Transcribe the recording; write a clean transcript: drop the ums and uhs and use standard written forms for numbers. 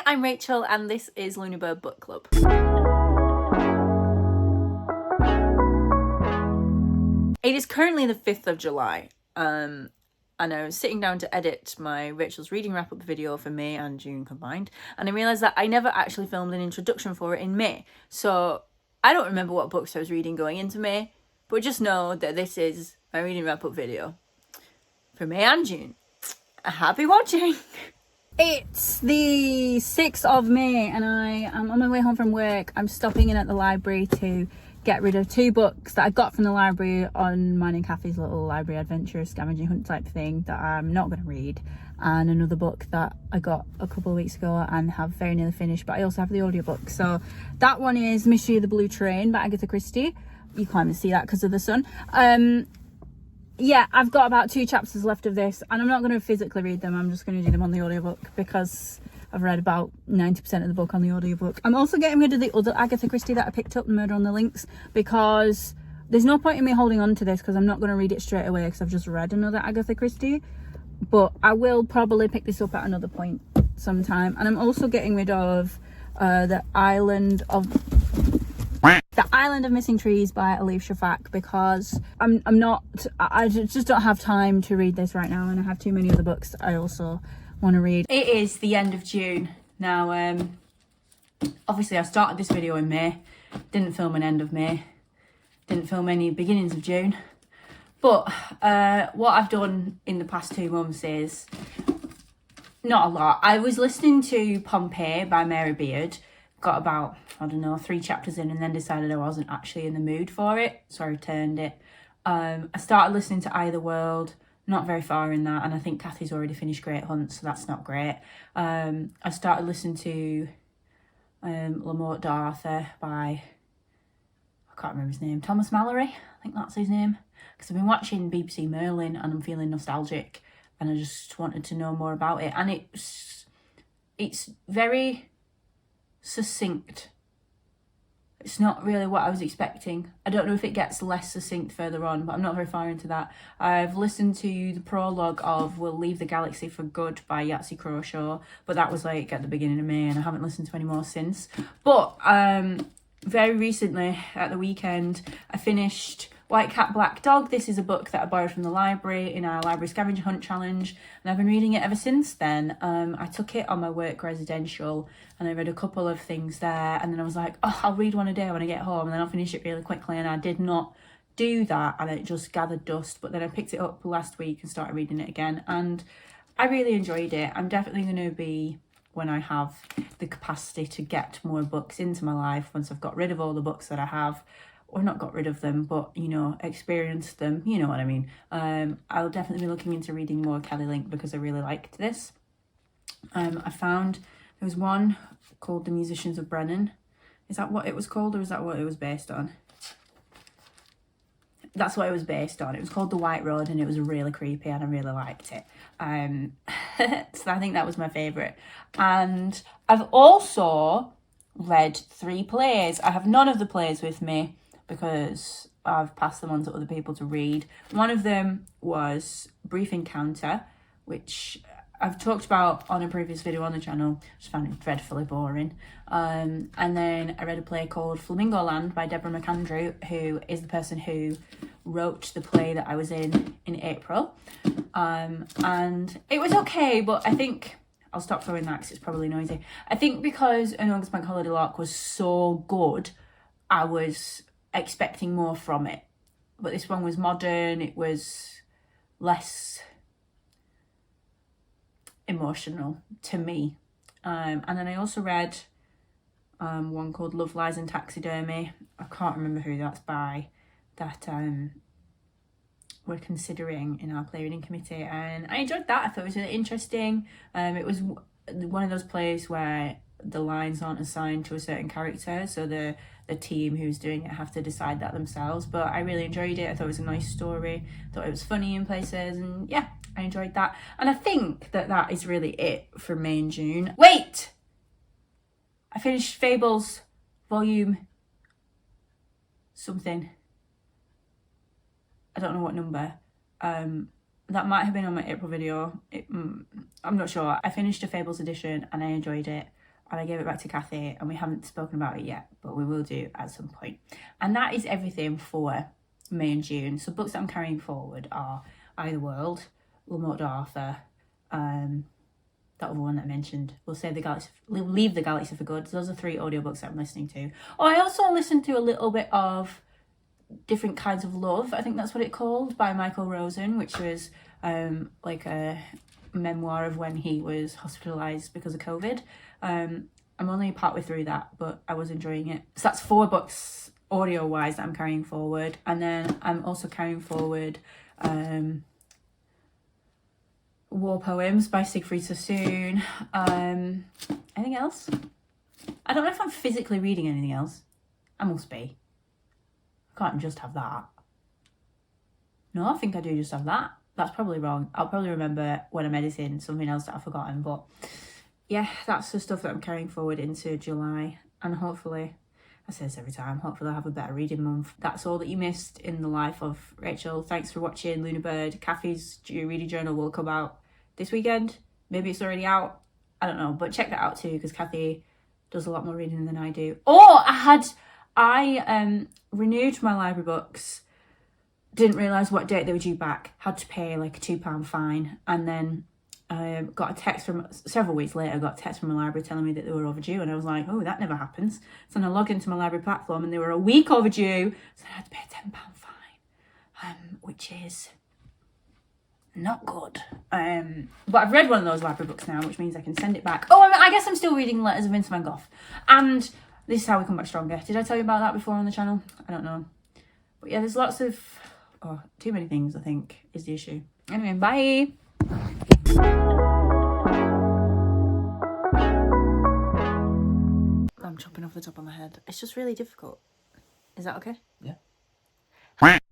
Hi, I'm Rachel and this is Lunabird Book Club. It is currently the 5th of July and I was sitting down to edit my Rachel's reading wrap-up video for May and June combined, and I realised that I never actually filmed an introduction for it in May, so I don't remember what books I was reading going into May, but just know that this is my reading wrap-up video for May and June. Happy watching! It's the 6th of May and I am on my way home from work. I'm stopping in at the library to get rid of 2 books that I got from the library on mine and Cathy's little library adventure scavenging hunt type thing that I'm not going to read, and another book that I got a couple of weeks ago and have very nearly finished, but I also have the audiobook. So that one is Mystery of the Blue Train by Agatha Christie. You can't even see that because of the sun. Yeah, I've got about 2 chapters left of this and I'm not going to physically read them. I'm just going to do them on the audiobook because I've read about 90% of the book on the audiobook. I'm also getting rid of the other Agatha Christie that I picked up, Murder on the Links, because there's no point in me holding on to this because I'm not going to read it straight away because I've just read another Agatha Christie. But I will probably pick this up at another point sometime. And I'm also getting rid of The Island of Missing Trees by Alif Shafak because I just don't have time to read this right now, and I have too many other books I also want to read. It is the end of June now. Obviously I started this video in May, didn't film an end of May, didn't film any beginnings of June, but what I've done in the past 2 months is not a lot. I was listening to Pompeii by Mary Beard, got about, I don't know, 3 chapters in and then decided I wasn't actually in the mood for it, so I returned it. I started listening to Eye the World, not very far in that, and I think Cathy's already finished Great Hunt, so that's not great. I started listening to Morte by, I can't remember his name, Thomas Mallory, I think that's his name, because I've been watching BBC Merlin and I'm feeling nostalgic and I just wanted to know more about it, and it's very succinct. It's not really what I was expecting. I don't know if it gets less succinct further on, but I'm not very far into that. I've listened to the prologue of We'll Leave the Galaxy for Good by Yahtzee Croshaw, but that was like at the beginning of May and I haven't listened to any more since. But very recently at the weekend I finished White Cat Black Dog. This is a book that I borrowed from the library in our library scavenger hunt challenge, and I've been reading it ever since then. I took it on my work residential and I read a couple of things there, and then I was like, oh, I'll read one a day when I get home and then I'll finish it really quickly, and I did not do that and it just gathered dust. But then I picked it up last week and started reading it again and I really enjoyed it. I'm definitely going to be, when I have the capacity to get more books into my life, once I've got rid of all the books that I have, or not got rid of them, but, you know, experienced them, you know what I mean. I'll definitely be looking into reading more Kelly Link because I really liked this. I found there was one called The Musicians of Brennan. Is that what it was called, or is that what it was based on? That's what it was based on. It was called The White Road and it was really creepy and I really liked it. So I think that was my favourite. And I've also read 3 plays. I have none of the plays with me because I've passed them on to other people to read. One of them was Brief Encounter, which I've talked about on a previous video on the channel. Just found it dreadfully boring. And then I read a play called Flamingoland by Deborah McAndrew, who is the person who wrote the play that I was in April. And it was okay, but I think I'll stop throwing that because it's probably noisy. I think because An August Bank Holiday Lark was so good, I was expecting more from it. But this one was modern, it was less emotional to me. And then I also read one called Love, Lies and Taxidermy. I can't remember who that's by, that we're considering in our play reading committee, and I enjoyed that. I thought it was really interesting. It was one of those plays where the lines aren't assigned to a certain character, so the team who's doing it have to decide that themselves, but I really enjoyed it. I thought it was a nice story, thought it was funny in places, and yeah, I enjoyed that. And I think that is really it for May and June. Wait! I finished Fables volume something. I don't know what number. That might have been on my April video. I'm not sure. I finished a Fables edition and I enjoyed it. and I gave it back to Cathy, and we haven't spoken about it yet, but we will do at some point. And that is everything for May and June. So books that I'm carrying forward are Eye of the World, Morte d'Arthur, that other one that I mentioned, Leave the Galaxy for Good. Those are 3 audiobooks that I'm listening to. Oh, I also listened to a little bit of Different Kinds of Love, I think that's what it's called, by Michael Rosen, which was like a memoir of when he was hospitalised because of COVID. I'm only partway through that, but I was enjoying it. So that's 4 books audio wise that I'm carrying forward, and then I'm also carrying forward War Poems by Siegfried Sassoon. Anything else? I don't know if I'm physically reading anything else. I must be. I can't just have that. No, I think I do just have that. That's probably wrong. I'll probably remember when I'm editing something else that I've forgotten, but yeah, that's the stuff that I'm carrying forward into July, and hopefully, I say this every time, hopefully I'll have a better reading month. That's all that you missed in the life of Rachel. Thanks for watching Luna Bird. Cathy's reading journal will come out this weekend. Maybe it's already out. I don't know, but check that out too, because Cathy does a lot more reading than I do. Oh, I renewed my library books. Didn't realise what date they were due back. Had to pay like a £2 fine, and then got a text from several weeks later. Got a text from my library telling me that they were overdue, and I was like, oh, that never happens. So then I logged into my library platform, and they were a week overdue. So I had to pay a £10 fine, which is not good. But I've read one of those library books now, which means I can send it back. Oh, I guess I'm still reading Letters of Vincent van Gogh, and This Is How We Come Back Stronger. Did I tell you about that before on the channel? I don't know. But yeah, there's lots of too many things, I think, is the issue. Anyway, bye. I'm chopping off the top of my head. It's just really difficult. Is that okay? Yeah.